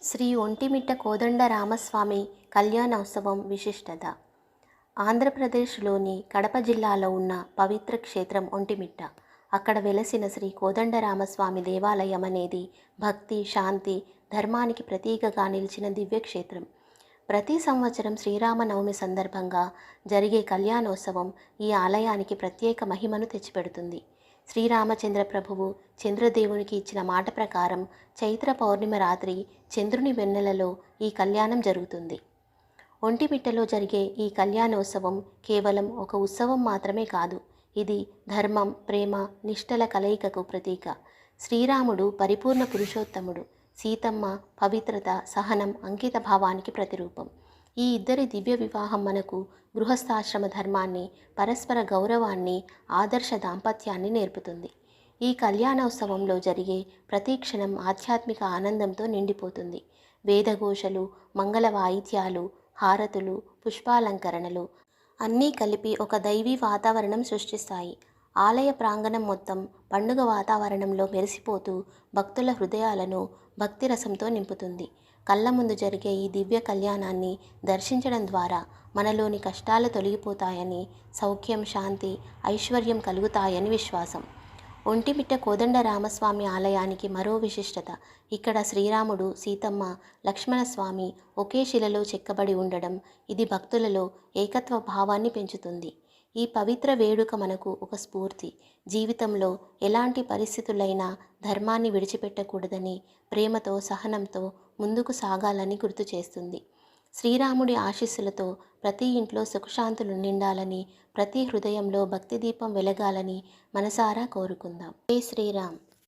శ్రీ ఒంటిమిట్ట కోదండరామస్వామి కళ్యాణోత్సవం విశిష్టత. ఆంధ్రప్రదేశ్లోని కడప జిల్లాలో ఉన్న పవిత్ర క్షేత్రం ఒంటిమిట్ట. అక్కడ వెలసిన శ్రీ కోదండరామస్వామి దేవాలయం అనేది భక్తి, శాంతి, ధర్మానికి ప్రతీకగా నిలిచిన దివ్యక్షేత్రం. ప్రతి సంవత్సరం శ్రీరామనవమి సందర్భంగా జరిగే కళ్యాణోత్సవం ఈ ఆలయానికి ప్రత్యేక మహిమను తెచ్చిపెడుతుంది. శ్రీరామచంద్ర ప్రభువు చంద్రదేవునికి ఇచ్చిన మాట ప్రకారం చైత్ర పౌర్ణిమ రాత్రి చంద్రుని వెన్నెలలో ఈ కళ్యాణం జరుగుతుంది. ఒంటిమిట్టలో జరిగే ఈ కళ్యాణోత్సవం కేవలం ఒక ఉత్సవం మాత్రమే కాదు, ఇది ధర్మం, ప్రేమ, నిష్టల కలయికకు ప్రతీక. శ్రీరాముడు పరిపూర్ణ పురుషోత్తముడు, సీతమ్మ పవిత్రత, సహనం, అంకిత భావానికి ప్రతిరూపం. ఈ ఇద్దరి దివ్య వివాహం మనకు గృహస్థాశ్రమ ధర్మాన్ని, పరస్పర గౌరవాన్ని, ఆదర్శ దాంపత్యాన్ని నేర్పుతుంది. ఈ కళ్యాణోత్సవంలో జరిగే ప్రతి క్షణం ఆధ్యాత్మిక ఆనందంతో నిండిపోతుంది. వేదఘోషలు, మంగళ వాయిద్యాలు, హారతులు, పుష్పాలంకరణలు అన్నీ కలిపి ఒక దైవీ వాతావరణం సృష్టిస్తాయి. ఆలయ ప్రాంగణం మొత్తం పండుగ వాతావరణంలో మెరిసిపోతూ భక్తుల హృదయాలను భక్తిరసంతో నింపుతుంది. కళ్ళ ముందు జరిగే ఈ దివ్య కళ్యాణాన్ని దర్శించడం ద్వారా మనలోని కష్టాలు తొలగిపోతాయని, సౌఖ్యం, శాంతి, ఐశ్వర్యం కలుగుతాయని విశ్వాసం. ఒంటిమిట్ట కోదండరామస్వామి ఆలయానికి మరో విశిష్టత. ఇక్కడ శ్రీరాముడు, సీతమ్మ, లక్ష్మణస్వామి ఒకే శిలలో చెక్కబడి ఉండడం ఇది భక్తులలో ఏకత్వ భావాన్ని పెంచుతుంది. ఈ పవిత్ర వేడుక మనకు ఒక స్ఫూర్తి. జీవితంలో ఎలాంటి పరిస్థితులైనా ధర్మాన్ని విడిచిపెట్టకూడదని, ప్రేమతో, సహనంతో ముందుకు సాగాలని గుర్తు చేస్తుంది. శ్రీరాముడి ఆశీస్సులతో ప్రతి ఇంట్లో సుఖశాంతులు నిండాలని, ప్రతి హృదయంలో భక్తి దీపం వెలగాలని మనసారా కోరుకుందాం. జై శ్రీరామ్.